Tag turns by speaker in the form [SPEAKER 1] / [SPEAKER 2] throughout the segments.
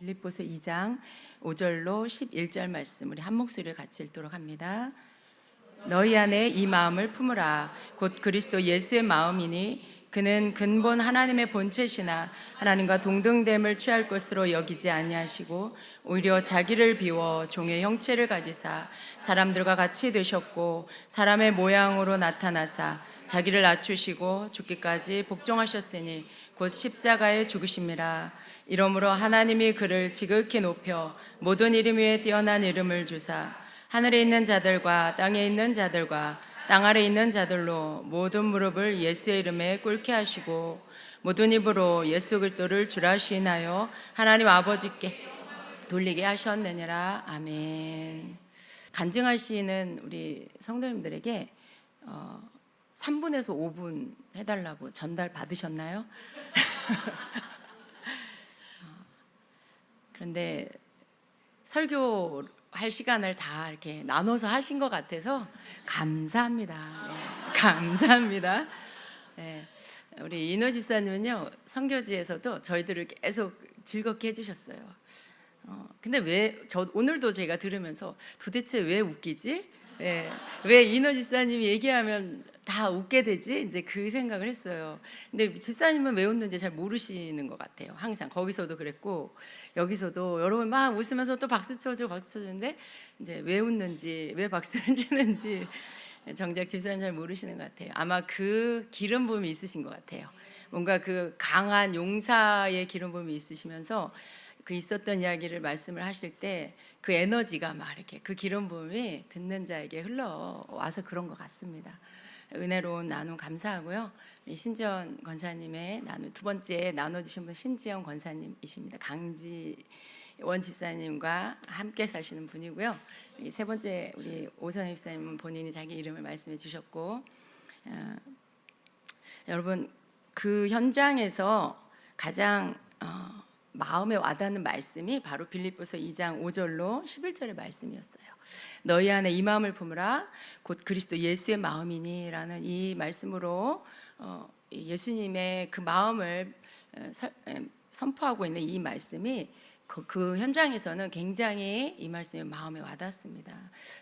[SPEAKER 1] 빌립보서 2장 5절로 11절 말씀 우리 한 목소리를 같이 읽도록 합니다. 너희 안에 이 마음을 품으라. 곧 그리스도 예수의 마음이니 그는 근본 하나님의 본체시나 하나님과 동등됨을 취할 것으로 여기지 아니하시고 오히려 자기를 비워 종의 형체를 가지사 사람들과 같이 되셨고 사람의 모양으로 나타나사 자기를 낮추시고 죽기까지 복종하셨으니 곧 십자가에 죽으심이라. 이러므로 하나님이 그를 지극히 높여 모든 이름 위에 뛰어난 이름을 주사 하늘에 있는 자들과 땅에 있는 자들과 땅 아래 있는 자들로 모든 무릎을 예수의 이름에 꿇게 하시고 모든 입으로 예수 그리스도를 주라 시인하여 하나님 아버지께 돌리게 하셨느니라. 아멘. 간증하시는 우리 성도님들에게 3분에서 5분 해달라고 전달 받으셨나요? 그런데 설교할 시간을 다 이렇게 나눠서 하신 것 같아서 감사합니다. 네, 감사합니다. 네, 우리 인호 집사님은요, 선교지에서도 저희들을 계속 즐겁게 해주셨어요. 근데 오늘도 제가 들으면서 도대체 왜 웃기지? 네, 왜 인호 집사님이 얘기하면 다 웃게 되지? 이제 그 생각을 했어요. 근데 집사님은 왜 웃는지 잘 모르시는 것 같아요. 항상 거기서도 그랬고 여기서도 여러분 막 웃으면서 또 박수 쳐주는데 이제 왜 웃는지, 왜 박수를 치는지 정작 집사님 잘 모르시는 것 같아요. 아마 그 기름 부음이 있으신 것 같아요. 뭔가 그 강한 용사의 기름 부음이 있으시면서 그 있었던 이야기를 말씀을 하실 때 그 에너지가 막 이렇게 그 기름 부음이 듣는 자에게 흘러와서 그런 것 같습니다. 은혜로운 나눔 감사하고요. 신지연 권사님의 두 번째 나눠주신 분 신지연 권사님이십니다. 강지원 집사님과 함께 사시는 분이고요. 세 번째 우리 오선희 집사님은 본인이 자기 이름을 말씀해 주셨고, 여러분 그 현장에서 가장 마음에 와닿는 말씀이 바로 빌립보서 2장 5절로 11절의 말씀이었어요. 너희 안에 이 마음을 품으라. 곧 그리스도 예수의 마음이니 라는 이 말씀으로 예수님의 그 마음을 선포하고 있는 이 말씀이 그 현장에서는 굉장히 이 말씀이 마음에 와닿습니다.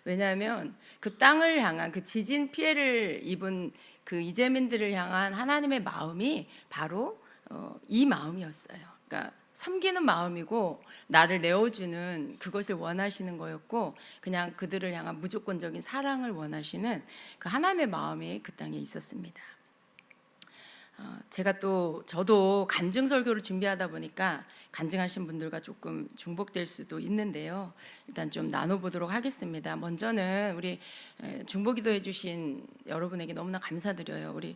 [SPEAKER 1] 왜냐하면 그 땅을 향한 그 지진 피해를 입은 그 이재민들을 향한 하나님의 마음이 바로 이 마음이었어요. 그러니까 섬기는 마음이고 나를 내어주는 그것을 원하시는 거였고, 그냥 그들을 향한 무조건적인 사랑을 원하시는 그 하나님의 마음이 그 땅에 있었습니다. 저도 간증 설교를 준비하다 보니까 간증하신 분들과 조금 중복될 수도 있는데요. 일단 좀 나눠보도록 하겠습니다. 먼저는 우리 중보기도 해주신 여러분에게 너무나 감사드려요. 우리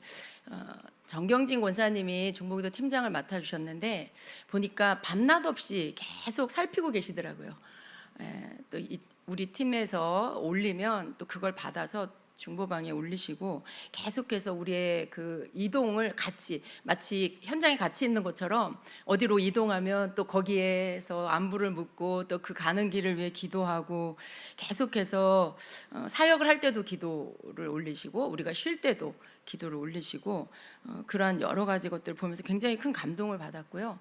[SPEAKER 1] 정경진 권사님이 중보기도 팀장을 맡아주셨는데 보니까 밤낮 없이 계속 살피고 계시더라고요. 또 우리 팀에서 올리면 또 그걸 받아서 중보방에 올리시고 계속해서 우리의 그 이동을 같이 마치 현장에 같이 있는 것처럼 어디로 이동하면 또 거기에서 안부를 묻고 또 그 가는 길을 위해 기도하고 계속해서 사역을 할 때도 기도를 올리시고 우리가 쉴 때도 기도를 올리시고 그러한 여러 가지 것들을 보면서 굉장히 큰 감동을 받았고요.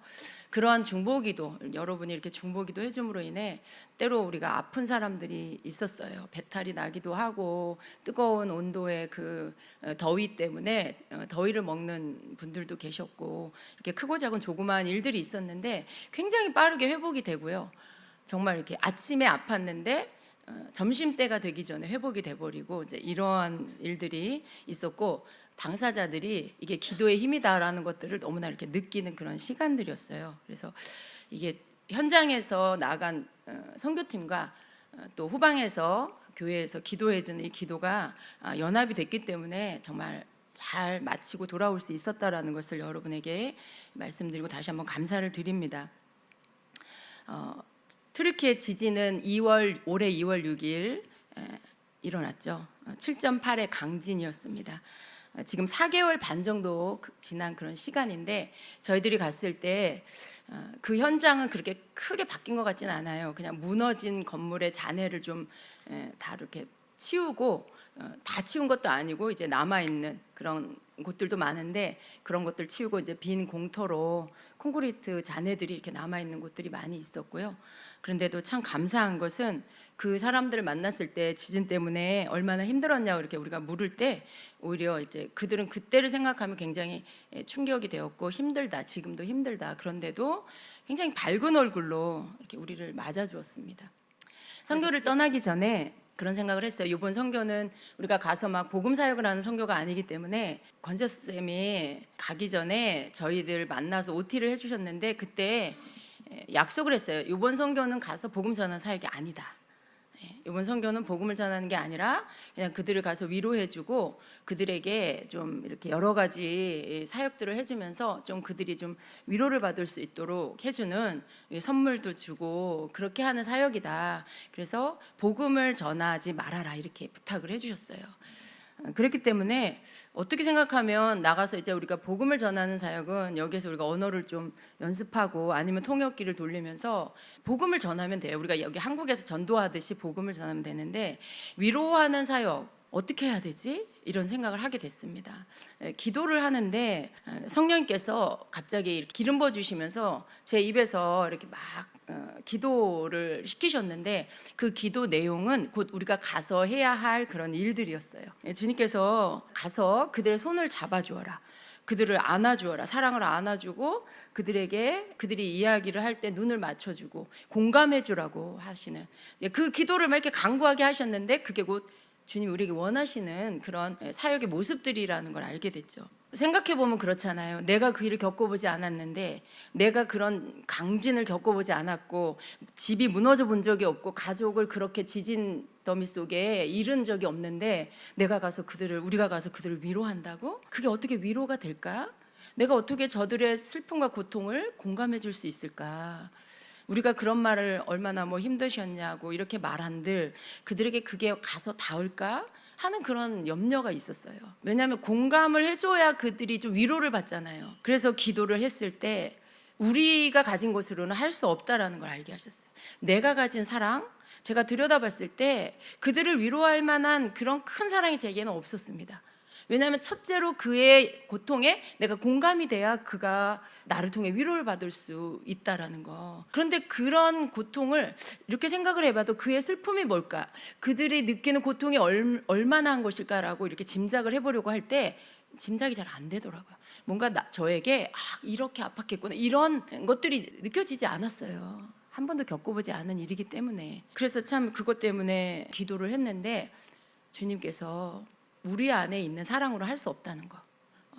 [SPEAKER 1] 그러한 중보기도, 여러분이 이렇게 중보기도 해줌으로 인해 때로 우리가 아픈 사람들이 있었어요. 배탈이 나기도 하고 뜨거운 온도의 그 더위 때문에 더위를 먹는 분들도 계셨고 이렇게 크고 작은 조그마한 일들이 있었는데 굉장히 빠르게 회복이 되고요. 정말 이렇게 아침에 아팠는데 점심때가 되기 전에 회복이 돼버리고 이제 이러한 일들이 있었고, 당사자들이 이게 기도의 힘이다라는 것들을 너무나 이렇게 느끼는 그런 시간들이었어요. 그래서 이게 현장에서 나간 선교팀과 또 후방에서 교회에서 기도해주는 이 기도가 연합이 됐기 때문에 정말 잘 마치고 돌아올 수 있었다라는 것을 여러분에게 말씀드리고 다시 한번 감사를 드립니다. 트르키의 지진은 올해 2월 6일 일어났죠. 7.8의 강진이었습니다. 지금 4개월 반 정도 지난 그런 시간인데 저희들이 갔을 때 그 현장은 그렇게 크게 바뀐 것 같진 않아요. 그냥 무너진 건물의 잔해를 좀 다 이렇게 치우고 다 치운 것도 아니고 이제 남아 있는 그런 곳들도 많은데 그런 것들 치우고 이제 빈 공터로 콘크리트 잔해들이 이렇게 남아 있는 곳들이 많이 있었고요. 그런데도 참 감사한 것은 그 사람들을 만났을 때 지진 때문에 얼마나 힘들었냐고 이렇게 우리가 물을 때 오히려 이제 그들은 그때를 생각하면 굉장히 충격이 되었고 힘들다, 지금도 힘들다. 그런데도 굉장히 밝은 얼굴로 이렇게 우리를 맞아주었습니다. 선교를 떠나기 전에 그런 생각을 했어요. 이번 선교는 우리가 가서 막 복음 사역을 하는 선교가 아니기 때문에 권재 쌤이 가기 전에 저희들 만나서 OT를 해주셨는데 그때 약속을 했어요. 이번 선교는 가서 복음 전하는 사역이 아니다. 이번 선교는 복음을 전하는 게 아니라 그냥 그들을 가서 위로해주고 그들에게 좀 이렇게 여러 가지 사역들을 해주면서 좀 그들이 좀 위로를 받을 수 있도록 해주는 선물도 주고 그렇게 하는 사역이다. 그래서 복음을 전하지 말아라 이렇게 부탁을 해주셨어요. 그렇기 때문에 어떻게 생각하면 나가서 이제 우리가 복음을 전하는 사역은 여기에서 우리가 언어를 좀 연습하고 아니면 통역기를 돌리면서 복음을 전하면 돼요. 우리가 여기 한국에서 전도하듯이 복음을 전하면 되는데 위로하는 사역 어떻게 해야 되지? 이런 생각을 하게 됐습니다. 기도를 하는데 성령님께서 갑자기 이렇게 기름 부어 주시면서 제 입에서 이렇게 막 기도를 시키셨는데 그 기도 내용은 곧 우리가 가서 해야 할 그런 일들이었어요. 주님께서 가서 그들의 손을 잡아주어라. 그들을 안아주어라. 사랑을 안아주고 그들에게 그들이 이야기를 할 때 눈을 맞춰주고 공감해주라고 하시는 그 기도를 막 이렇게 간구하게 하셨는데 그게 곧 주님 우리에게 원하시는 그런 사역의 모습들이라는 걸 알게 됐죠. 생각해보면 그렇잖아요. 내가 그 일을 겪어보지 않았는데 내가 그런 강진을 겪어보지 않았고 집이 무너져 본 적이 없고 가족을 그렇게 지진 더미 속에 잃은 적이 없는데 우리가 가서 그들을 위로한다고? 그게 어떻게 위로가 될까? 내가 어떻게 저들의 슬픔과 고통을 공감해 줄 수 있을까? 우리가 그런 말을 얼마나 힘드셨냐고 이렇게 말한들 그들에게 그게 가서 닿을까 하는 그런 염려가 있었어요. 왜냐하면 공감을 해줘야 그들이 좀 위로를 받잖아요. 그래서 기도를 했을 때 우리가 가진 것으로는 할 수 없다라는 걸 알게 하셨어요. 내가 가진 사랑, 제가 들여다봤을 때 그들을 위로할 만한 그런 큰 사랑이 제게는 없었습니다. 왜냐하면 첫째로 그의 고통에 내가 공감이 돼야 그가 나를 통해 위로를 받을 수 있다라는 거. 그런데 그런 고통을 이렇게 생각을 해봐도 그의 슬픔이 뭘까? 그들이 느끼는 고통이 얼마나 한 것일까라고 이렇게 짐작을 해보려고 할 때 짐작이 잘 안 되더라고요. 뭔가 저에게 이렇게 아팠겠구나 이런 것들이 느껴지지 않았어요. 한 번도 겪어보지 않은 일이기 때문에. 그래서 참 그것 때문에 기도를 했는데 주님께서 우리 안에 있는 사랑으로 할 수 없다는 거,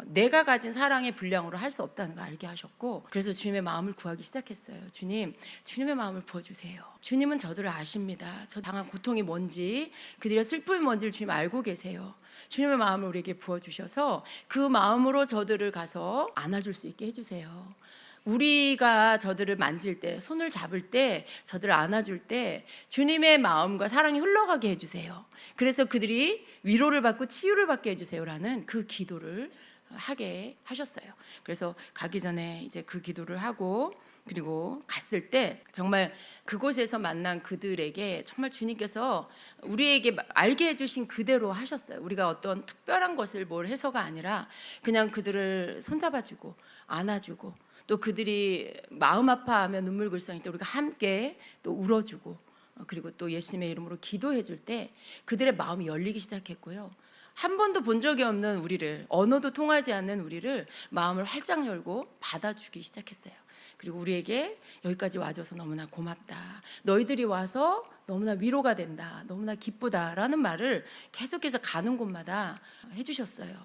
[SPEAKER 1] 내가 가진 사랑의 분량으로 할 수 없다는 거 알게 하셨고 그래서 주님의 마음을 구하기 시작했어요. 주님의 마음을 부어주세요. 주님은 저들을 아십니다. 저 당한 고통이 뭔지 그들의 슬픔이 뭔지를 주님 알고 계세요. 주님의 마음을 우리에게 부어주셔서 그 마음으로 저들을 가서 안아줄 수 있게 해주세요. 우리가 저들을 만질 때, 손을 잡을 때, 저들을 안아줄 때 주님의 마음과 사랑이 흘러가게 해주세요. 그래서 그들이 위로를 받고 치유를 받게 해주세요라는 그 기도를 하게 하셨어요. 그래서 가기 전에 이제 그 기도를 하고 그리고 갔을 때 정말 그곳에서 만난 그들에게 정말 주님께서 우리에게 알게 해주신 그대로 하셨어요. 우리가 어떤 특별한 것을 뭘 해서가 아니라 그냥 그들을 손잡아주고 안아주고 또 그들이 마음 아파하며 눈물 글썽일 때 우리가 함께 또 울어주고 그리고 또 예수님의 이름으로 기도해 줄 때 그들의 마음이 열리기 시작했고요. 한 번도 본 적이 없는 우리를, 언어도 통하지 않는 우리를 마음을 활짝 열고 받아주기 시작했어요. 그리고 우리에게 여기까지 와줘서 너무나 고맙다. 너희들이 와서 너무나 위로가 된다. 너무나 기쁘다라는 말을 계속해서 가는 곳마다 해주셨어요.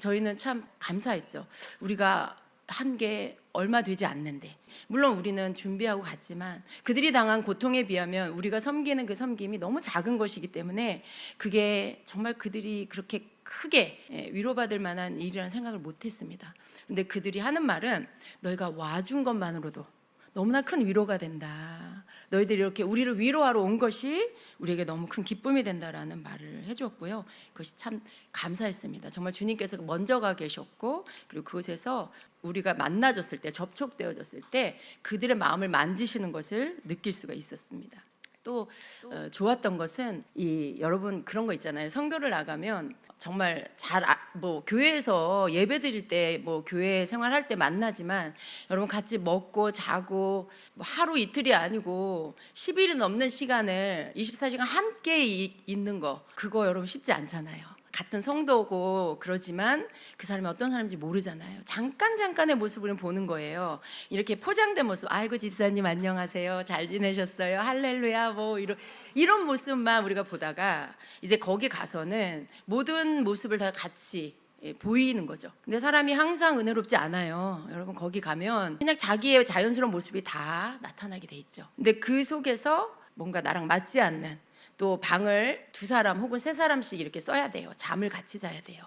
[SPEAKER 1] 저희는 참 감사했죠. 우리가 한 게 얼마 되지 않는데 물론 우리는 준비하고 갔지만 그들이 당한 고통에 비하면 우리가 섬기는 그 섬김이 너무 작은 것이기 때문에 그게 정말 그들이 그렇게 크게 위로받을 만한 일이라는 생각을 못했습니다. 근데 그들이 하는 말은 너희가 와준 것만으로도 너무나 큰 위로가 된다. 너희들이 이렇게 우리를 위로하러 온 것이 우리에게 너무 큰 기쁨이 된다라는 말을 해주었고요. 그것이 참 감사했습니다. 정말 주님께서 먼저 가 계셨고 그리고 그곳에서 우리가 만나졌을 때 접촉되어졌을 때 그들의 마음을 만지시는 것을 느낄 수가 있었습니다. 또 좋았던 것은 여러분 그런 거 있잖아요. 선교를 나가면 정말 뭐 교회에서 예배 드릴 때 뭐 교회 생활할 때 만나지만 여러분 같이 먹고 자고 뭐 하루 이틀이 아니고 10일이 넘는 시간을 24시간 함께 있는 거, 그거 여러분 쉽지 않잖아요. 같은 성도고 그러지만 그 사람이 어떤 사람인지 모르잖아요. 잠깐의 모습을 보는 거예요. 이렇게 포장된 모습, 아이고 집사님 안녕하세요, 잘 지내셨어요, 할렐루야, 뭐 이런 모습만 우리가 보다가 이제 거기 가서는 모든 모습을 다 같이 보이는 거죠. 근데 사람이 항상 은혜롭지 않아요. 여러분 거기 가면 그냥 자기의 자연스러운 모습이 다 나타나게 돼 있죠. 근데 그 속에서 뭔가 나랑 맞지 않는, 또 방을 2사람 혹은 3사람씩 이렇게 써야 돼요. 잠을 같이 자야 돼요.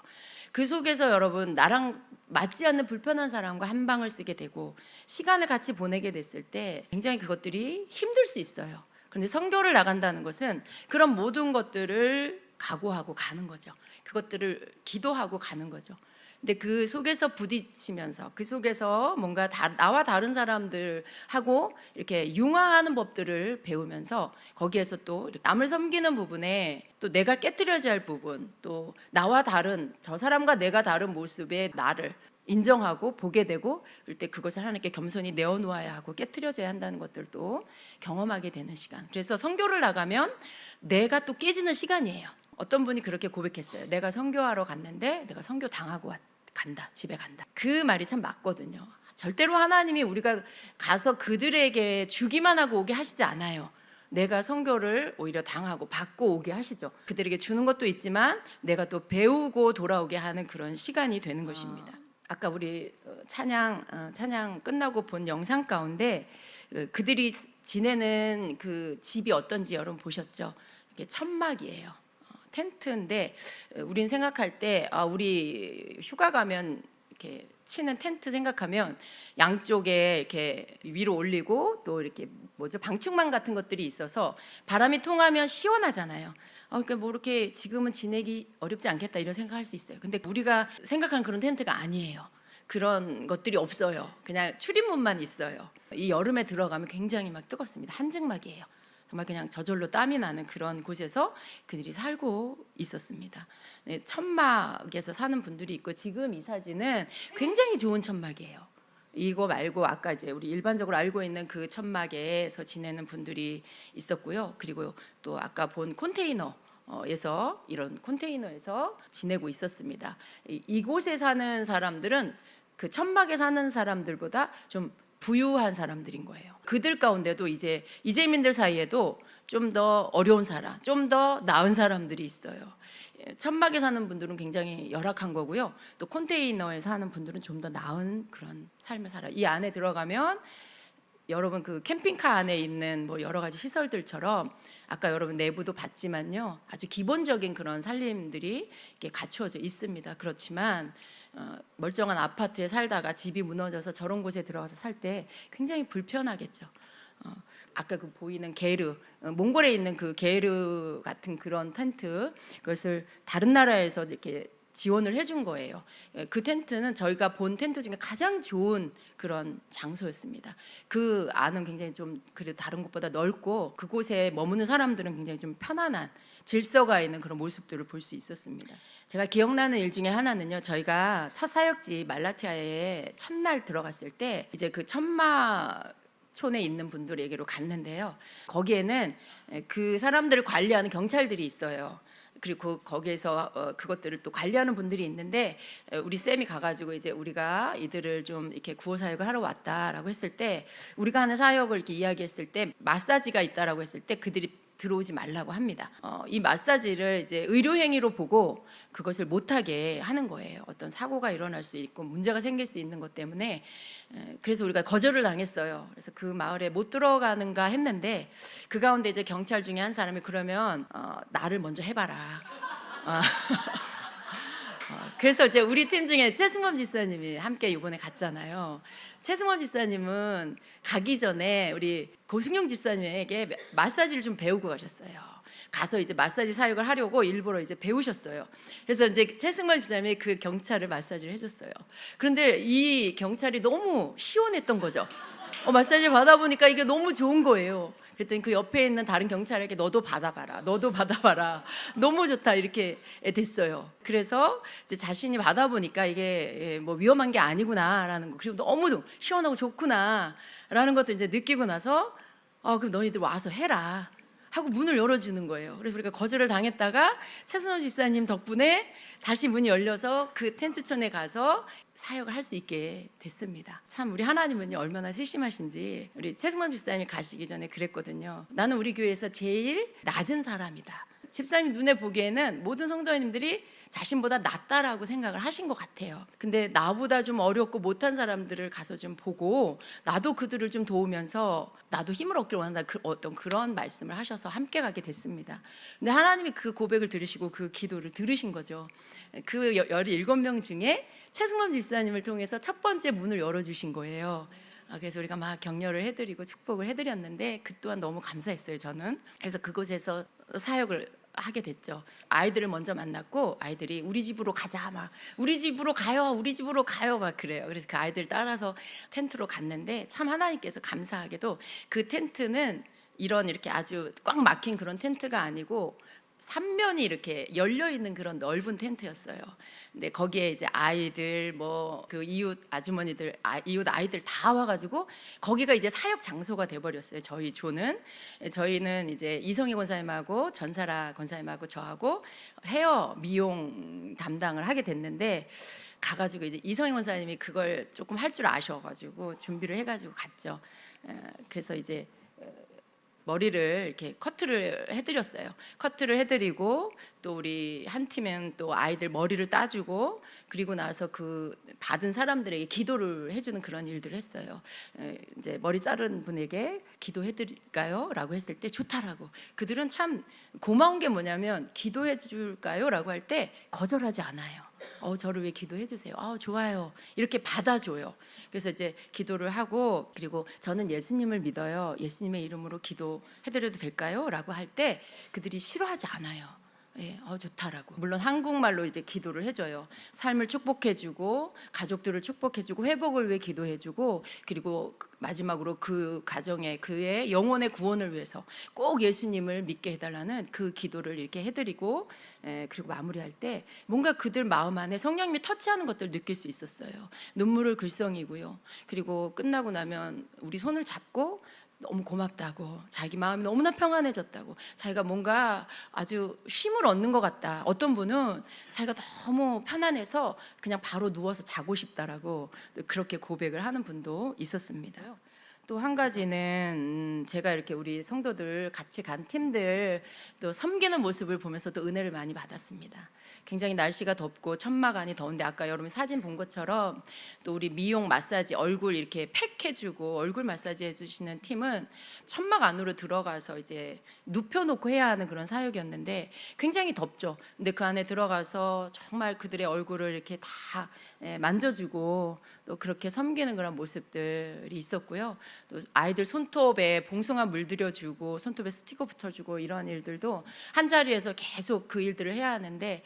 [SPEAKER 1] 그 속에서 여러분 나랑 맞지 않는 불편한 사람과 한 방을 쓰게 되고 시간을 같이 보내게 됐을 때 굉장히 그것들이 힘들 수 있어요. 그런데 선교를 나간다는 것은 그런 모든 것들을 각오하고 가는 거죠. 그것들을 기도하고 가는 거죠. 근데 그 속에서 부딪히면서 그 속에서 뭔가 나와 다른 사람들하고 이렇게 융화하는 법들을 배우면서 거기에서 또 남을 섬기는 부분에 또 내가 깨트려져야 할 부분, 또 나와 다른 저 사람과 내가 다른 모습의 나를 인정하고 보게 되고 그럴 때 그것을 하나님께 겸손히 내어놓아야 하고 깨트려져야 한다는 것들도 경험하게 되는 시간. 그래서 선교를 나가면 내가 또 깨지는 시간이에요. 어떤 분이 그렇게 고백했어요. 내가 선교하러 갔는데 내가 선교 당하고 간다, 집에 간다. 그 말이 참 맞거든요. 절대로 하나님이 우리가 가서 그들에게 주기만 하고 오게 하시지 않아요. 내가 선교를 오히려 당하고 받고 오게 하시죠. 그들에게 주는 것도 있지만 내가 또 배우고 돌아오게 하는 그런 시간이 되는 것입니다. 아까 우리 찬양 끝나고 본 영상 가운데 그들이 지내는 그 집이 어떤지 여러분 보셨죠? 이게 천막이에요. 텐트인데 우린 생각할 때 우리 휴가 가면 이렇게 치는 텐트 생각하면 양쪽에 이렇게 위로 올리고 또 이렇게 방충망 같은 것들이 있어서 바람이 통하면 시원하잖아요. 그러니까 뭐 이렇게 지금은 지내기 어렵지 않겠다 이런 생각할 수 있어요. 근데 우리가 생각하는 그런 텐트가 아니에요. 그런 것들이 없어요. 그냥 출입문만 있어요. 이 여름에 들어가면 굉장히 막 뜨겁습니다. 한증막이에요. 정말 그냥 저절로 땀이 나는 그런 곳에서 그들이 살고 있었습니다. 천막에서 사는 분들이 있고 지금 이 사진은 굉장히 좋은 천막이에요. 이거 말고 아까 이제 우리 일반적으로 알고 있는 그 천막에서 지내는 분들이 있었고요. 그리고 또 아까 본 컨테이너에서 이런 컨테이너에서 지내고 있었습니다. 이곳에 사는 사람들은 그 천막에 사는 사람들보다 좀 부유한 사람들인 거예요. 그들 가운데도 이제 이재민들 사이에도 좀 더 어려운 사람, 좀 더 나은 사람들이 있어요. 천막에 사는 분들은 굉장히 열악한 거고요. 또 컨테이너에 사는 분들은 좀 더 나은 그런 삶을 살아요. 이 안에 들어가면 여러분 그 캠핑카 안에 있는 뭐 여러 가지 시설들처럼 아까 여러분 내부도 봤지만요, 아주 기본적인 그런 살림들이 이렇게 갖추어져 있습니다. 그렇지만 멀쩡한 아파트에 살다가 집이 무너져서 저런 곳에 들어가서 살 때 굉장히 불편하겠죠. 아까 그 보이는 게르, 몽골에 있는 그 게르 같은 그런 텐트, 그것을 다른 나라에서 이렇게 지원을 해준 거예요. 그 텐트는 저희가 본 텐트 중에 가장 좋은 그런 장소였습니다. 그 안은 굉장히 좀 그래도 다른 곳보다 넓고 그곳에 머무는 사람들은 굉장히 좀 편안한 질서가 있는 그런 모습들을 볼 수 있었습니다. 제가 기억나는 일 중에 하나는요, 저희가 첫 사역지 말라티아에 첫날 들어갔을 때 이제 그 천마촌에 있는 분들에게로 갔는데요, 거기에는 그 사람들을 관리하는 경찰들이 있어요. 그리고 거기에서 그것들을 또 관리하는 분들이 있는데 우리 쌤이 가가지고 이제 우리가 이들을 좀 이렇게 구호 사역을 하러 왔다라고 했을 때, 우리가 하는 사역을 이렇게 이야기했을 때 마사지가 있다라고 했을 때 그들이 들어오지 말라고 합니다. 이 마사지를 이제 의료 행위로 보고 그것을 못하게 하는 거예요. 어떤 사고가 일어날 수 있고 문제가 생길 수 있는 것 때문에. 그래서 우리가 거절을 당했어요. 그래서 그 마을에 못 들어가는가 했는데 그 가운데 이제 경찰 중에 한 사람이 그러면 나를 먼저 해봐라. 그래서 이제 우리 팀 중에 최승범 지사님이 함께 이번에 갔잖아요. 최승원 지사님은 가기 전에 우리 고승용 지사님에게 마사지를 좀 배우고 가셨어요. 가서 이제 마사지 사역을 하려고 일부러 이제 배우셨어요. 그래서 이제 최승원 지사님이 그 경찰을 마사지를 해줬어요. 그런데 이 경찰이 너무 시원했던 거죠. 마사지를 받아보니까 이게 너무 좋은 거예요. 그랬더니 그 옆에 있는 다른 경찰에게 너도 받아봐라, 너도 받아봐라, 너무 좋다 이렇게 됐어요. 그래서 이제 자신이 받아보니까 이게 뭐 위험한 게 아니구나라는 거, 그리고 너무 시원하고 좋구나라는 것도 이제 느끼고 나서 그럼 너희들 와서 해라 하고 문을 열어주는 거예요. 그래서 우리가 거절을 당했다가 최순원 집사님 덕분에 다시 문이 열려서 그 텐트촌에 가서 사역을 할 수 있게 됐습니다. 참 우리 하나님은요 얼마나 세심하신지. 우리 최승만 집사님이 가시기 전에 그랬거든요. 나는 우리 교회에서 제일 낮은 사람이다. 집사님 눈에 보기에는 모든 성도님들이 자신보다 낫다라고 생각을 하신 것 같아요. 근데 나보다 좀 어렵고 못한 사람들을 가서 좀 보고 나도 그들을 좀 도우면서 나도 힘을 얻기를 원한다, 어떤 그런 말씀을 하셔서 함께 가게 됐습니다. 근데 하나님이 그 고백을 들으시고 그 기도를 들으신 거죠. 그 17명 중에 최승범 집사님을 통해서 첫 번째 문을 열어주신 거예요. 그래서 우리가 막 격려를 해드리고 축복을 해드렸는데 그 또한 너무 감사했어요, 저는. 그래서 그곳에서 사역을 하게 됐죠. 아이들을 먼저 만났고 아이들이 우리 집으로 가자, 막 우리 집으로 가요, 우리 집으로 가요, 막 그래요. 그래서 그 아이들 따라서 텐트로 갔는데 참 하나님께서 감사하게도 그 텐트는 이렇게 아주 꽉 막힌 그런 텐트가 아니고 3면이 이렇게 열려 있는 그런 넓은 텐트였어요. 근데 거기에 이제 아이들, 뭐 그 이웃 아주머니들, 이웃 아이들 다 와가지고 거기가 이제 사역 장소가 돼버렸어요. 저희는 이제 이성희 권사님하고 전사라 권사님하고 저하고 헤어 미용 담당을 하게 됐는데, 가가지고 이제 이성희 권사님이 그걸 조금 할 줄 아셔가지고 준비를 해가지고 갔죠. 그래서 이제 머리를 이렇게 커트를 해드렸어요. 커트를 해드리고 또 우리 한 팀은 또 아이들 머리를 따주고, 그리고 나서 그 받은 사람들에게 기도를 해주는 그런 일들을 했어요. 이제 머리 자른 분에게 기도해드릴까요? 라고 했을 때 좋다라고. 그들은 참 고마운 게 뭐냐면 기도해줄까요? 라고 할 때 거절하지 않아요. 저를 왜 기도해 주세요. 좋아요. 이렇게 받아줘요. 그래서 이제 기도를 하고, 그리고 저는 예수님을 믿어요. 예수님의 이름으로 기도해드려도 될까요? 라고 할 때 그들이 싫어하지 않아요. 예, 좋다라고. 물론 한국말로 이제 기도를 해줘요. 삶을 축복해주고 가족들을 축복해주고 회복을 위해 기도해주고, 그리고 마지막으로 그 가정의 그의 영혼의 구원을 위해서 꼭 예수님을 믿게 해달라는 그 기도를 이렇게 해드리고, 그리고 마무리할 때 뭔가 그들 마음 안에 성령님이 터치하는 것들을 느낄 수 있었어요. 눈물을 글썽이고요. 그리고 끝나고 나면 우리 손을 잡고 너무 고맙다고, 자기 마음이 너무나 평안해졌다고, 자기가 뭔가 아주 쉼을 얻는 것 같다. 어떤 분은 자기가 너무 편안해서 그냥 바로 누워서 자고 싶다라고 그렇게 고백을 하는 분도 있었습니다. 또 한 가지는 제가 이렇게 우리 성도들 같이 간 팀들 또 섬기는 모습을 보면서 또 은혜를 많이 받았습니다. 굉장히 날씨가 덥고 천막 안이 더운데 아까 여러분 사진 본 것처럼 또 우리 미용 마사지 얼굴 이렇게 팩해주고 얼굴 마사지 해주시는 팀은 천막 안으로 들어가서 이제 눕혀놓고 해야 하는 그런 사역이었는데 굉장히 덥죠. 근데 그 안에 들어가서 정말 그들의 얼굴을 이렇게 다 만져주고 또 그렇게 섬기는 그런 모습들이 있었고요. 또 아이들 손톱에 봉숭아 물들여주고 손톱에 스티커 붙여주고 이런 일들도 한 자리에서 계속 그 일들을 해야 하는데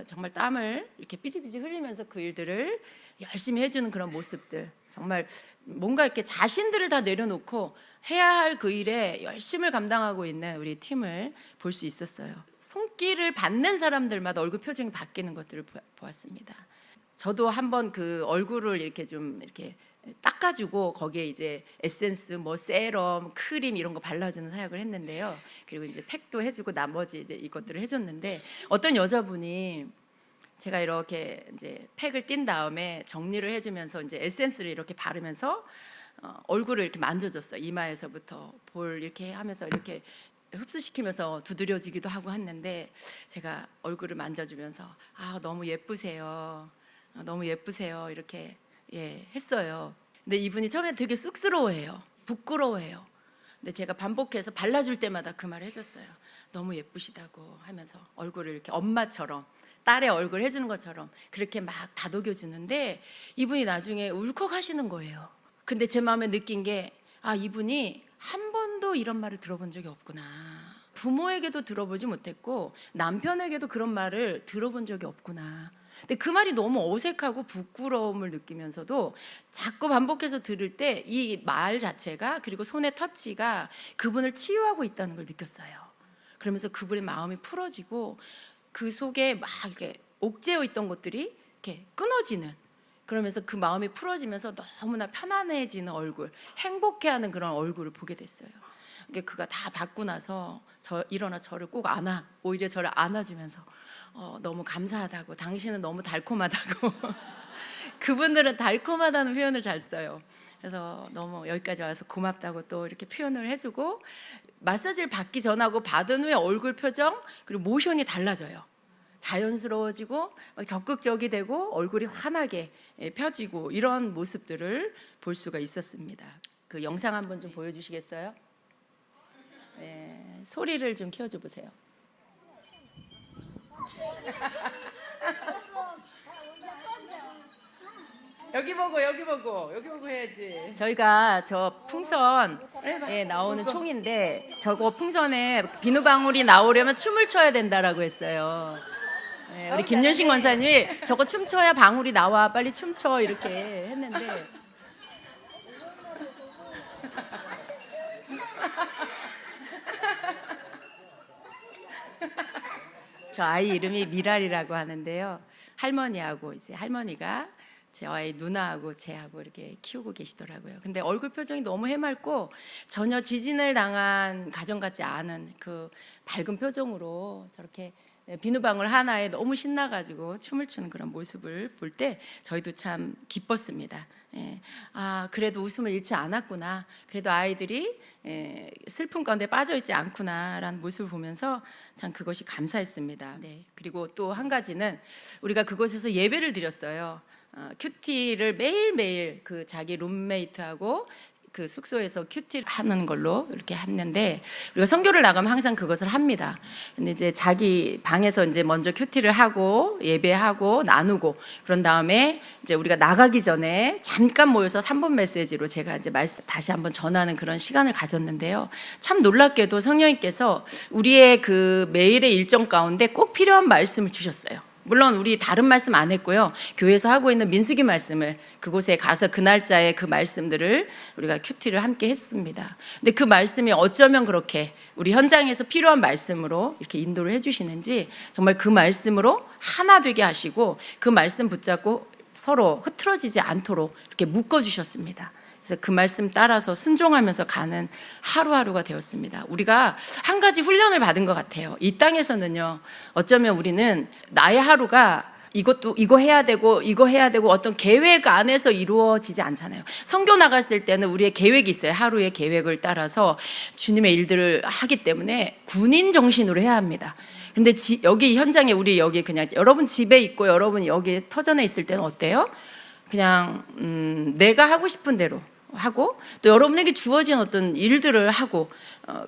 [SPEAKER 1] 정말 땀을 이렇게 삐질삐질 흘리면서 그 일들을 열심히 해주는 그런 모습들, 정말 뭔가 이렇게 자신들을 다 내려놓고 해야 할 그 일에 열심을 감당하고 있는 우리 팀을 볼 수 있었어요. 손길을 받는 사람들마다 얼굴 표정이 바뀌는 것들을 보았습니다. 저도 한번 그 얼굴을 이렇게 좀 이렇게 닦아주고 거기에 이제 에센스, 뭐 세럼, 크림 이런 거 발라주는 사역을 했는데요. 그리고 이제 팩도 해주고 나머지 이제 이것들을 해줬는데, 어떤 여자분이 제가 이렇게 이제 팩을 띈 다음에 정리를 해주면서 이제 에센스를 이렇게 바르면서 얼굴을 이렇게 만져줬어요. 이마에서부터 볼 이렇게 하면서 이렇게 흡수시키면서 두드려지기도 하고 했는데, 제가 얼굴을 만져주면서 너무 예쁘세요. 너무 예쁘세요. 이렇게 했어요. 근데 이분이 처음에 되게 쑥스러워해요. 부끄러워해요. 근데 제가 반복해서 발라줄 때마다 그 말을 해줬어요. 너무 예쁘시다고 하면서 얼굴을 이렇게 엄마처럼 딸의 얼굴 해주는 것처럼 그렇게 막 다독여주는데 이분이 나중에 울컥하시는 거예요. 근데 제 마음에 느낀 게 이분이 한 번도 이런 말을 들어본 적이 없구나. 부모에게도 들어보지 못했고 남편에게도 그런 말을 들어본 적이 없구나. 근데 그 말이 너무 어색하고 부끄러움을 느끼면서도 자꾸 반복해서 들을 때 이 말 자체가, 그리고 손의 터치가 그분을 치유하고 있다는 걸 느꼈어요. 그러면서 그분의 마음이 풀어지고 그 속에 막 이렇게 옥죄어 있던 것들이 이렇게 끊어지는, 그러면서 그 마음이 풀어지면서 너무나 편안해지는 얼굴, 행복해하는 그런 얼굴을 보게 됐어요. 그가 다 받고 나서 일어나 저를 꼭 안아, 오히려 저를 안아주면서 너무 감사하다고, 당신은 너무 달콤하다고. 그분들은 달콤하다는 표현을 잘 써요. 그래서 너무 여기까지 와서 고맙다고 또 이렇게 표현을 해주고, 마사지를 받기 전하고 받은 후에 얼굴 표정 그리고 모션이 달라져요. 자연스러워지고 막 적극적이 되고 얼굴이 환하게 펴지고, 이런 모습들을 볼 수가 있었습니다. 그 영상 한번 좀 보여주시겠어요? 네, 소리를 좀 키워줘 보세요. 여기 보고 해야지. 저희가 저 풍선에 나오는 총인데, 저거 풍선에 비누방울이 나오려면 춤을 춰야 된다라고 했어요. 네, 우리 김윤신 권사님이 저거 춤춰야 방울이 나와, 빨리 춤춰, 이렇게 했는데 저 아이 이름이 미랄이라고 하는데요. 할머니하고 이제 할머니가 저희 누나하고 제하고 이렇게 키우고 계시더라고요. 근데 얼굴 표정이 너무 해맑고 전혀 지진을 당한 가정 같지 않은 그 밝은 표정으로 저렇게 비누방울 하나에 너무 신나가지고 춤을 추는 그런 모습을 볼 때 저희도 참 기뻤습니다. 아, 그래도 웃음을 잃지 않았구나. 그래도 아이들이 슬픔 가운데 빠져 있지 않구나라는 모습을 보면서 참 그것이 감사했습니다. 네. 그리고 또 한 가지는 우리가 그곳에서 예배를 드렸어요. 큐티를 매일매일 그 자기 룸메이트하고 그 숙소에서 큐티를 하는 걸로 이렇게 했는데, 우리가 선교를 나가면 항상 그것을 합니다. 근데 이제 자기 방에서 이제 먼저 큐티를 하고 예배하고 나누고, 그런 다음에 이제 우리가 나가기 전에 잠깐 모여서 3분 메시지로 제가 이제 말씀 다시 한번 전하는 그런 시간을 가졌는데요. 참 놀랍게도 성령님께서 우리의 그 매일의 일정 가운데 꼭 필요한 말씀을 주셨어요. 물론 우리 다른 말씀 안 했고요. 교회에서 하고 있는 민수기 말씀을, 그곳에 가서 그 날짜에 그 말씀들을 우리가 큐티를 함께 했습니다. 근데 그 말씀이 어쩌면 그렇게 우리 현장에서 필요한 말씀으로 이렇게 인도를 해주시는지, 정말 그 말씀으로 하나 되게 하시고 그 말씀 붙잡고 서로 흐트러지지 않도록 이렇게 묶어주셨습니다. 그래서 그 말씀 따라서 순종하면서 가는 하루하루가 되었습니다. 우리가 한 가지 훈련을 받은 것 같아요. 이 땅에서는요, 어쩌면 우리는 나의 하루가 이거 해야 되고 어떤 계획 안에서 이루어지지 않잖아요. 선교 나갔을 때는 우리의 계획이 있어요. 하루의 계획을 따라서 주님의 일들을 하기 때문에 군인 정신으로 해야 합니다. 근데 여기 현장에 우리 여기 그냥 여러분 집에 있고 여러분 여기 터전에 있을 때는 어때요? 그냥 내가 하고 싶은 대로 하고, 또 여러분에게 주어진 어떤 일들을 하고,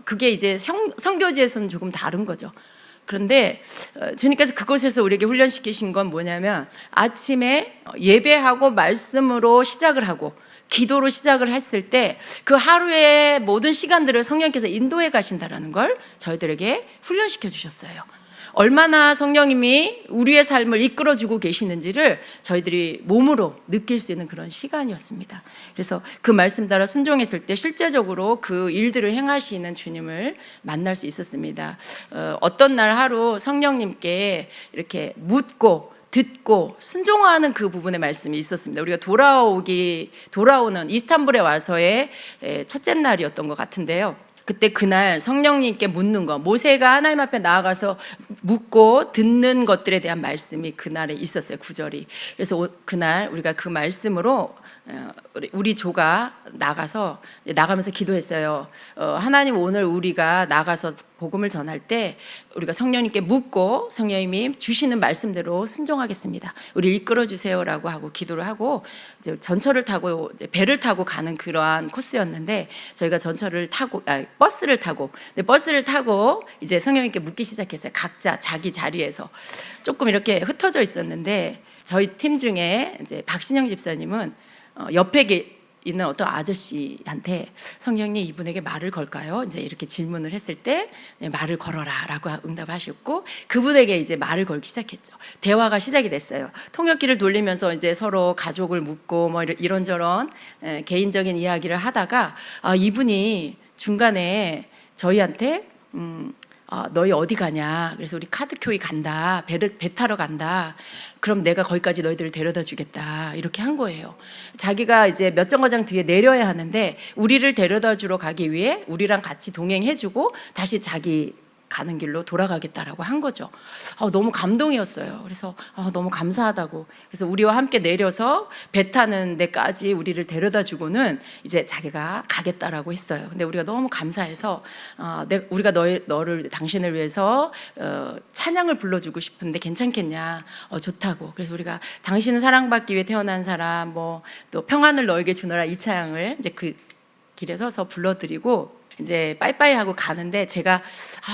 [SPEAKER 1] 그게 이제 선교지에서는 조금 다른 거죠. 그런데 주님께서 그곳에서 우리에게 훈련시키신 건 뭐냐면, 아침에 예배하고 말씀으로 시작을 하고 기도로 시작을 했을 때 그 하루의 모든 시간들을 성령께서 인도해 가신다라는 걸 저희들에게 훈련시켜 주셨어요. 얼마나 성령님이 우리의 삶을 이끌어주고 계시는지를 저희들이 몸으로 느낄 수 있는 그런 시간이었습니다. 그래서 그 말씀 따라 순종했을 때 실제적으로 그 일들을 행하시는 주님을 만날 수 있었습니다. 어떤 날 하루 성령님께 이렇게 묻고 듣고 순종하는 그 부분의 말씀이 있었습니다. 우리가 돌아오는 이스탄불에 와서의 첫째 날이었던 것 같은데요. 그때 그날 성령님께 묻는 거, 모세가 하나님 앞에 나아가서 묻고 듣는 것들에 대한 말씀이 그날에 있었어요. 9절이. 그래서 그날 우리가 그 말씀으로 우리 조가 나가면서 기도했어요. 하나님, 오늘 우리가 나가서 복음을 전할 때 우리가 성령님께 묻고 성령님이 주시는 말씀대로 순종하겠습니다. 우리 이끌어 주세요라고 하고 기도를 하고, 이제 전철을 타고 이제 배를 타고 가는 그러한 코스였는데, 저희가 버스를 타고 이제 성령님께 묻기 시작했어요. 각자 자기 자리에서 조금 이렇게 흩어져 있었는데, 저희 팀 중에 이제 박신영 집사님은 옆에 있는 어떤 아저씨한테 성령님 이분에게 말을 걸까요? 이제 이렇게 질문을 했을 때 말을 걸어라라고 응답하셨고 그분에게 이제 말을 걸기 시작했죠. 대화가 시작이 됐어요. 통역기를 돌리면서 이제 서로 가족을 묻고 뭐 이런저런 개인적인 이야기를 하다가 이분이 중간에 저희한테 너희 어디 가냐? 그래서 우리 카드교회 간다. 배 타러 간다. 그럼 내가 거기까지 너희들을 데려다 주겠다. 이렇게 한 거예요. 자기가 이제 몇 정거장 뒤에 내려야 하는데 우리를 데려다 주러 가기 위해 우리랑 같이 동행해주고 다시 자기 가는 길로 돌아가겠다라고 한 거죠. 너무 감동이었어요. 그래서 너무 감사하다고. 그래서 우리와 함께 내려서 배 타는 데까지 우리를 데려다 주고는 이제 자기가 가겠다라고 했어요. 근데 우리가 너무 감사해서 우리가 너를 당신을 위해서 찬양을 불러주고 싶은데 괜찮겠냐? 좋다고. 그래서 우리가 당신은 사랑받기 위해 태어난 사람, 뭐 또 평안을 너에게 주노라 이 찬양을 이제 그 길에 서서 불러드리고. 이제 빠이빠이 하고 가는데 제가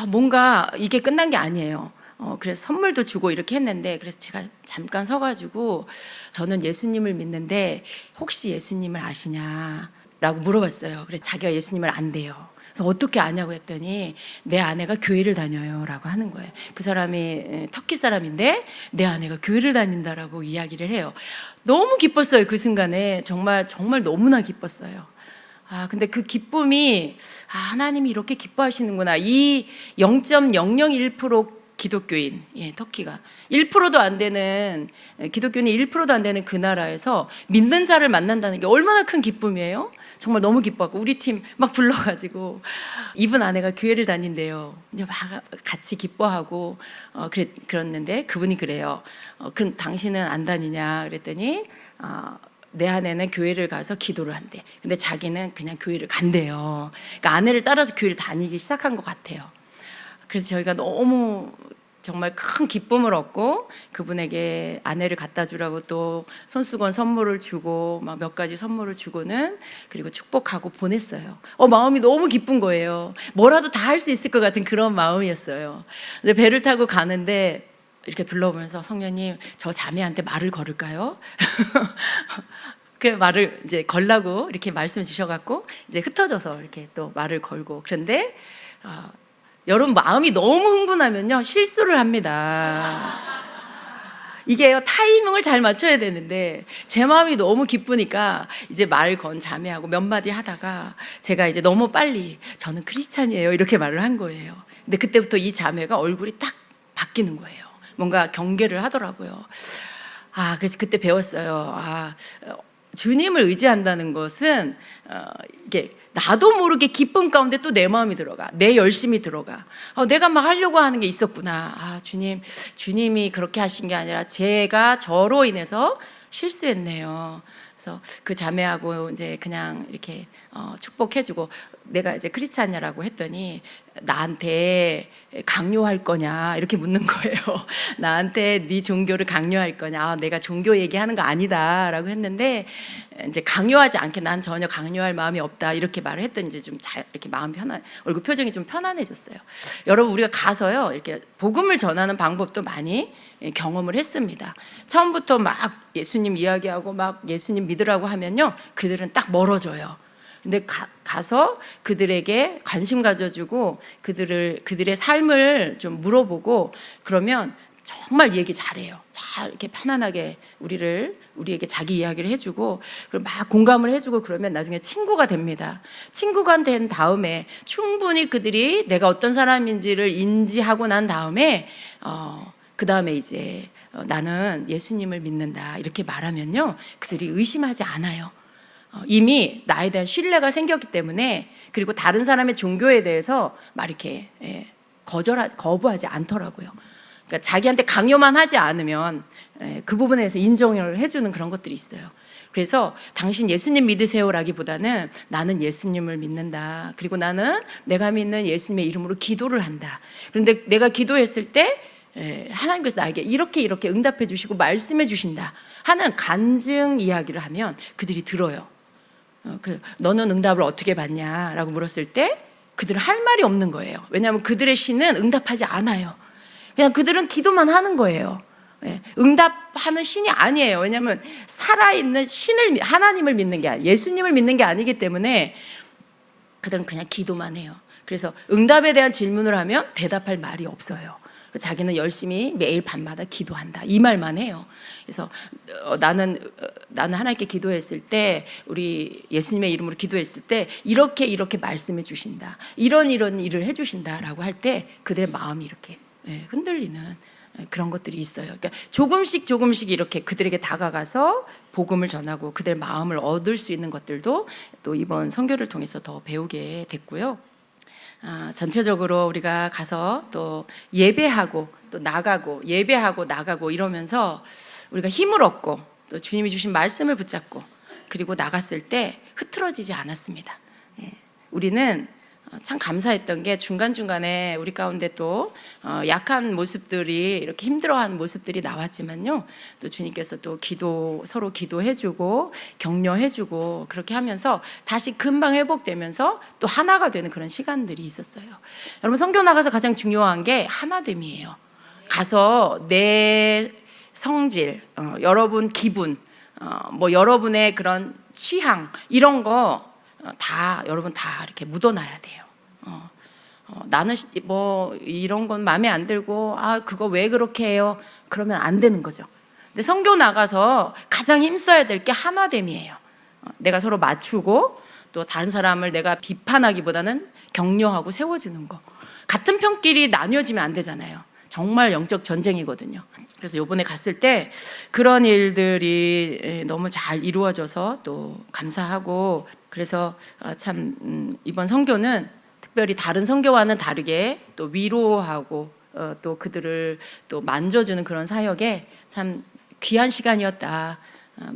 [SPEAKER 1] 뭔가 이게 끝난 게 아니에요. 그래서 선물도 주고 이렇게 했는데 그래서 제가 잠깐 서가지고 저는 예수님을 믿는데 혹시 예수님을 아시냐라고 물어봤어요. 그래서 자기가 예수님을 안대요. 그래서 어떻게 아냐고 했더니 내 아내가 교회를 다녀요 라고 하는 거예요. 그 사람이 터키 사람인데 내 아내가 교회를 다닌다라고 이야기를 해요. 너무 기뻤어요. 그 순간에 정말 너무나 기뻤어요. 근데 그 기쁨이 하나님이 이렇게 기뻐하시는구나. 이 0.001% 기독교인, 터키가 1%도 안 되는 기독교인이 1%도 안 되는 그 나라에서 믿는 자를 만난다는 게 얼마나 큰 기쁨이에요. 정말 너무 기뻤고 우리 팀 막 불러가지고 이분 아내가 교회를 다닌대요. 막 같이 기뻐하고 그랬는데 그분이 그래요. 그럼 당신은 안 다니냐 그랬더니 내 아내는 교회를 가서 기도를 한대. 근데 자기는 그냥 교회를 간대요. 그러니까 아내를 따라서 교회를 다니기 시작한 것 같아요. 그래서 저희가 너무 정말 큰 기쁨을 얻고 그분에게 아내를 갖다 주라고 또 손수건 선물을 주고 막 몇 가지 선물을 주고는 그리고 축복하고 보냈어요. 마음이 너무 기쁜 거예요. 뭐라도 다 할 수 있을 것 같은 그런 마음이었어요. 근데 배를 타고 가는데 이렇게 둘러보면서 성령님 저 자매한테 말을 걸을까요? 그 말을 이제 걸라고 이렇게 말씀 주셔갖고 이제 흩어져서 이렇게 또 말을 걸고 그런데 여러분 마음이 너무 흥분하면요 실수를 합니다. 이게요 타이밍을 잘 맞춰야 되는데 제 마음이 너무 기쁘니까 이제 말 건 자매하고 몇 마디 하다가 제가 이제 너무 빨리 저는 크리스찬이에요 이렇게 말을 한 거예요. 근데 그때부터 이 자매가 얼굴이 딱 바뀌는 거예요. 뭔가 경계를 하더라고요. 그래서 그때 배웠어요. 주님을 의지한다는 것은 이게 나도 모르게 기쁨 가운데 또 내 마음이 들어가, 내 열심이 들어가. 내가 막 하려고 하는 게 있었구나. 주님이 그렇게 하신 게 아니라 제가 저로 인해서 실수했네요. 그래서 그 자매하고 이제 그냥 이렇게 축복해주고 내가 이제 크리스찬이라고 했더니 나한테 강요할 거냐 이렇게 묻는 거예요. 나한테 네 종교를 강요할 거냐? 내가 종교 얘기하는 거 아니다라고 했는데 이제 강요하지 않게 난 전혀 강요할 마음이 없다 이렇게 말을 했더니 이제 좀 이렇게 마음 얼굴 표정이 좀 편안해졌어요. 여러분 우리가 가서요 이렇게 복음을 전하는 방법도 많이 경험을 했습니다. 처음부터 막 예수님 이야기하고 막 예수님 믿으라고 하면요 그들은 딱 멀어져요. 근데 가서 그들에게 관심 가져주고 그들의 삶을 좀 물어보고 그러면 정말 얘기 잘해요. 잘 이렇게 편안하게 우리에게 자기 이야기를 해주고 그리고 막 공감을 해주고 그러면 나중에 친구가 됩니다. 친구가 된 다음에 충분히 그들이 내가 어떤 사람인지를 인지하고 난 다음에 그 다음에 이제 나는 예수님을 믿는다 이렇게 말하면요 그들이 의심하지 않아요. 이미 나에 대한 신뢰가 생겼기 때문에 그리고 다른 사람의 종교에 대해서 막 이렇게 거부하지 않더라고요. 그러니까 자기한테 강요만 하지 않으면 그 부분에서 인정을 해주는 그런 것들이 있어요. 그래서 당신 예수님 믿으세요라기보다는 나는 예수님을 믿는다. 그리고 나는 내가 믿는 예수님의 이름으로 기도를 한다. 그런데 내가 기도했을 때 하나님께서 나에게 이렇게 응답해 주시고 말씀해 주신다 하는 간증 이야기를 하면 그들이 들어요. 너는 응답을 어떻게 받냐라고 물었을 때 그들은 할 말이 없는 거예요. 왜냐하면 그들의 신은 응답하지 않아요. 그냥 그들은 기도만 하는 거예요. 예, 응답하는 신이 아니에요. 왜냐하면 살아있는 하나님을 믿는 게 아니에요. 예수님을 믿는 게 아니기 때문에 그들은 그냥 기도만 해요. 그래서 응답에 대한 질문을 하면 대답할 말이 없어요. 자기는 열심히 매일 밤마다 기도한다, 이 말만 해요. 그래서 나는 하나님께 기도했을 때, 우리 예수님의 이름으로 기도했을 때 이렇게 말씀해 주신다, 이런 일을 해 주신다라고 할 때 그들의 마음이 이렇게 흔들리는 그런 것들이 있어요. 그러니까 조금씩 이렇게 그들에게 다가가서 복음을 전하고 그들의 마음을 얻을 수 있는 것들도 또 이번 선교를 통해서 더 배우게 됐고요. 전체적으로 우리가 가서 또 예배하고 또 나가고, 예배하고 나가고 이러면서 우리가 힘을 얻고 또 주님이 주신 말씀을 붙잡고 그리고 나갔을 때 흐트러지지 않았습니다. 우리는 참 감사했던 게 중간중간에 우리 가운데 또 약한 모습들이, 이렇게 힘들어하는 모습들이 나왔지만요, 또 주님께서 또 서로 기도해주고 격려해주고 그렇게 하면서 다시 금방 회복되면서 또 하나가 되는 그런 시간들이 있었어요. 여러분, 선교 나가서 가장 중요한 게 하나됨이에요. 가서 내 성질, 여러분 기분, 뭐 여러분의 그런 취향, 이런 거 여러분 다 이렇게 묻어놔야 돼요. 나는 뭐 이런 건 마음에 안 들고, 그거 왜 그렇게 해요? 그러면 안 되는 거죠. 근데 선교 나가서 가장 힘써야 될 게 하나됨이에요. 내가 서로 맞추고 또 다른 사람을 내가 비판하기보다는 격려하고 세워주는 거. 같은 편끼리 나뉘어지면 안 되잖아요. 정말 영적 전쟁이거든요. 그래서 이번에 갔을 때 그런 일들이 너무 잘 이루어져서 또 감사하고, 그래서 참 이번 선교는 특별히 다른 선교와는 다르게 또 위로하고 또 그들을 또 만져주는 그런 사역에 참 귀한 시간이었다.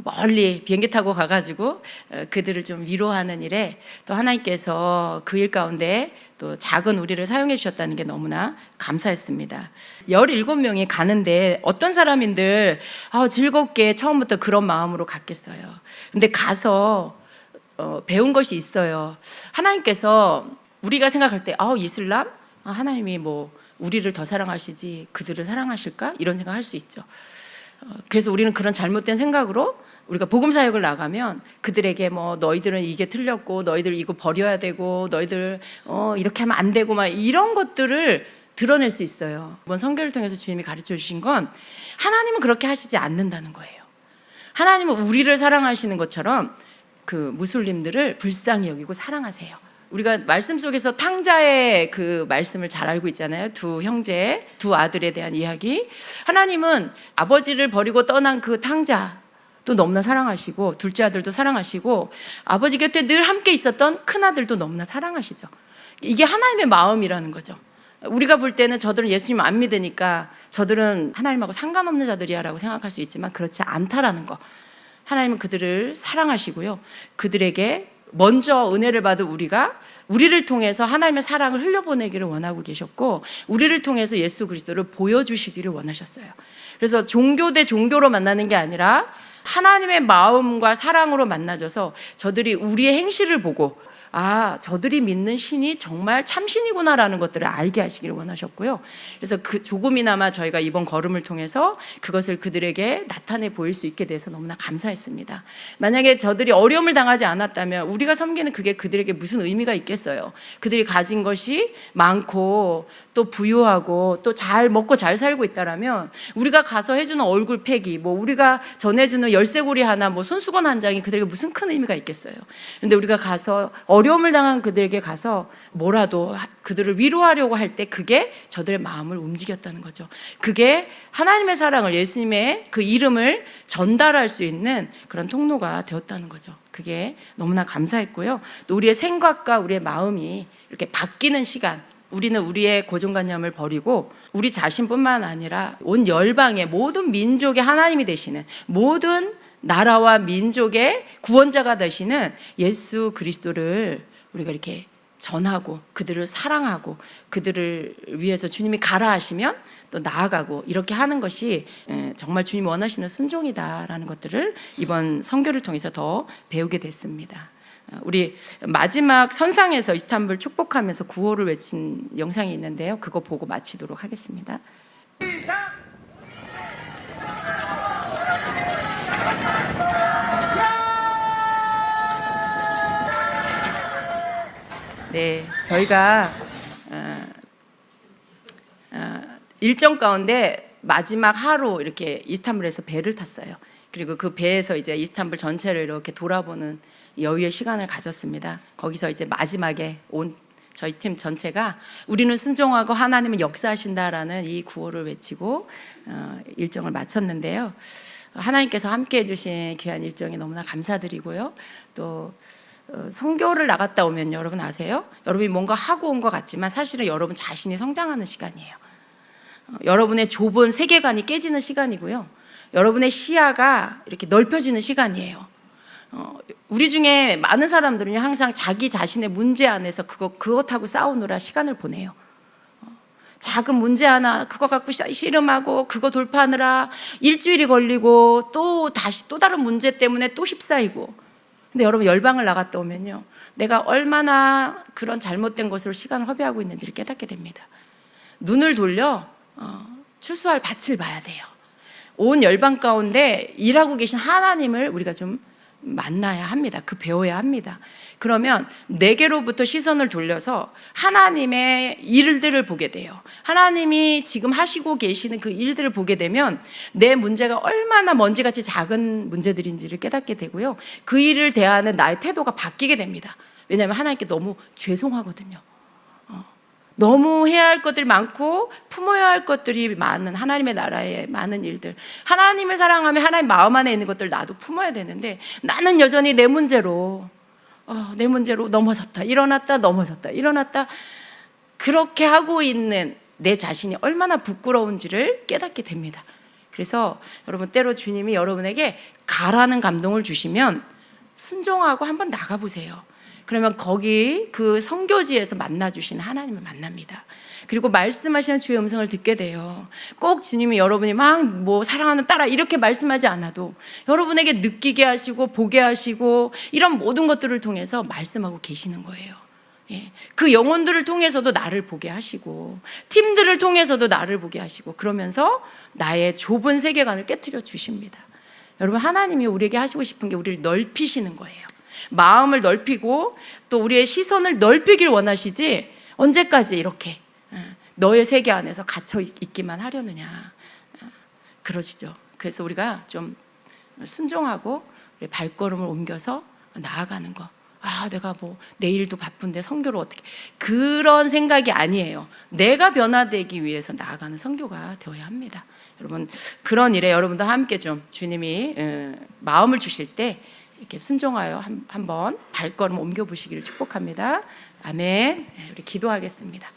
[SPEAKER 1] 멀리 비행기 타고 가가지고 그들을 좀 위로하는 일에 또 하나님께서 그 일 가운데 또 작은 우리를 사용해 주셨다는 게 너무나 감사했습니다. 17명이 가는데 어떤 사람인들 즐겁게 처음부터 그런 마음으로 갔겠어요. 근데 가서 배운 것이 있어요. 하나님께서 우리가 생각할 때 이슬람? 하나님이 뭐 우리를 더 사랑하시지 그들을 사랑하실까? 이런 생각할 수 있죠. 그래서 우리는 그런 잘못된 생각으로 우리가 복음 사역을 나가면 그들에게 뭐 너희들은 이게 틀렸고 너희들 이거 버려야 되고 너희들 이렇게 하면 안 되고 막 이런 것들을 드러낼 수 있어요. 이번 선교를 통해서 주님이 가르쳐 주신 건 하나님은 그렇게 하시지 않는다는 거예요. 하나님은 우리를 사랑하시는 것처럼 그 무슬림들을 불쌍히 여기고 사랑하세요. 우리가 말씀 속에서 탕자의 그 말씀을 잘 알고 있잖아요. 두 형제, 두 아들에 대한 이야기. 하나님은 아버지를 버리고 떠난 그 탕자도 너무나 사랑하시고, 둘째 아들도 사랑하시고, 아버지 곁에 늘 함께 있었던 큰 아들도 너무나 사랑하시죠. 이게 하나님의 마음이라는 거죠. 우리가 볼 때는 저들은 예수님 안 믿으니까 저들은 하나님하고 상관없는 자들이야 라고 생각할 수 있지만 그렇지 않다라는 거. 하나님은 그들을 사랑하시고요, 그들에게 먼저 은혜를 받은 우리를 통해서 하나님의 사랑을 흘려보내기를 원하고 계셨고, 우리를 통해서 예수 그리스도를 보여주시기를 원하셨어요. 그래서 종교 대 종교로 만나는 게 아니라 하나님의 마음과 사랑으로 만나져서 저들이 우리의 행실을 보고 저들이 믿는 신이 정말 참신이구나라는 것들을 알게 하시기를 원하셨고요. 그래서 그 조금이나마 저희가 이번 걸음을 통해서 그것을 그들에게 나타내 보일 수 있게 돼서 너무나 감사했습니다. 만약에 저들이 어려움을 당하지 않았다면 우리가 섬기는 그게 그들에게 무슨 의미가 있겠어요. 그들이 가진 것이 많고 또 부유하고 또 잘 먹고 잘 살고 있다라면 우리가 가서 해주는 얼굴 패기, 뭐 우리가 전해주는 열쇠고리 하나, 뭐 손수건 한 장이 그들에게 무슨 큰 의미가 있겠어요. 그런데 우리가 가서 어려움을 당한 그들에게 가서 뭐라도 그들을 위로하려고 할 때 그게 저들의 마음을 움직였다는 거죠. 그게 하나님의 사랑을, 예수님의 그 이름을 전달할 수 있는 그런 통로가 되었다는 거죠. 그게 너무나 감사했고요. 또 우리의 생각과 우리의 마음이 이렇게 바뀌는 시간, 우리는 우리의 고정관념을 버리고 우리 자신뿐만 아니라 온 열방의 모든 민족의 하나님이 되시는, 모든 나라와 민족의 구원자가 되시는 예수 그리스도를 우리가 이렇게 전하고 그들을 사랑하고 그들을 위해서 주님이 가라 하시면 또 나아가고 이렇게 하는 것이 정말 주님 원하시는 순종이다라는 것들을 이번 선교를 통해서 더 배우게 됐습니다. 우리 마지막 선상에서 이스탄불 축복하면서 구호를 외친 영상이 있는데요, 그거 보고 마치도록 하겠습니다. 시작! 저희가 일정 가운데 마지막 하루 이렇게 이스탄불에서 배를 탔어요. 그리고 그 배에서 이제 이스탄불 전체를 이렇게 돌아보는 여유의 시간을 가졌습니다. 거기서 이제 마지막에 온 저희 팀 전체가 우리는 순종하고 하나님은 역사하신다라는 이 구호를 외치고 일정을 마쳤는데요. 하나님께서 함께 해주신 귀한 일정에 너무나 감사드리고요. 또 선교를 나갔다 오면 여러분 아세요? 여러분이 뭔가 하고 온 것 같지만 사실은 여러분 자신이 성장하는 시간이에요. 여러분의 좁은 세계관이 깨지는 시간이고요. 여러분의 시야가 이렇게 넓혀지는 시간이에요. 우리 중에 많은 사람들은 항상 자기 자신의 문제 안에서 그것하고 싸우느라 시간을 보내요. 작은 문제 하나 그거 갖고 씨름하고 그거 돌파하느라 일주일이 걸리고 또 다시 또 다른 문제 때문에 또 휩싸이고. 근데 여러분 열방을 나갔다 오면요, 내가 얼마나 그런 잘못된 것으로 시간을 허비하고 있는지를 깨닫게 됩니다. 눈을 돌려 추수할 밭을 봐야 돼요. 온 열방 가운데 일하고 계신 하나님을 우리가 좀 만나야 합니다. 배워야 합니다. 그러면 내게로부터 시선을 돌려서 하나님의 일들을 보게 돼요. 하나님이 지금 하시고 계시는 그 일들을 보게 되면 내 문제가 얼마나 먼지같이 작은 문제들인지를 깨닫게 되고요. 그 일을 대하는 나의 태도가 바뀌게 됩니다. 왜냐하면 하나님께 너무 죄송하거든요. 너무 해야 할 것들이 많고 품어야 할 것들이 많은 하나님의 나라의 많은 일들, 하나님을 사랑하며 하나님 마음 안에 있는 것들 나도 품어야 되는데 나는 여전히 내 문제로 넘어졌다 일어났다 넘어졌다 일어났다 그렇게 하고 있는 내 자신이 얼마나 부끄러운지를 깨닫게 됩니다. 그래서 여러분, 때로 주님이 여러분에게 가라는 감동을 주시면 순종하고 한번 나가보세요. 그러면 거기 그 선교지에서 만나주신 하나님을 만납니다. 그리고 말씀하시는 주의 음성을 듣게 돼요. 꼭 주님이 여러분이 막 뭐 사랑하는 딸아 이렇게 말씀하지 않아도 여러분에게 느끼게 하시고 보게 하시고 이런 모든 것들을 통해서 말씀하고 계시는 거예요. 예. 그 영혼들을 통해서도 나를 보게 하시고 팀들을 통해서도 나를 보게 하시고 그러면서 나의 좁은 세계관을 깨트려 주십니다. 여러분, 하나님이 우리에게 하시고 싶은 게 우리를 넓히시는 거예요. 마음을 넓히고 또 우리의 시선을 넓히길 원하시지 언제까지 이렇게 너의 세계 안에서 갇혀 있기만 하려느냐 그러시죠. 그래서 우리가 좀 순종하고 발걸음을 옮겨서 나아가는 거. 내가 뭐 내일도 바쁜데 선교를 어떻게, 그런 생각이 아니에요. 내가 변화되기 위해서 나아가는 선교가 되어야 합니다. 여러분, 그런 일에 여러분도 함께 좀 주님이 마음을 주실 때 이렇게 순종하여 한번 발걸음 옮겨보시기를 축복합니다. 아멘. 우리 기도하겠습니다.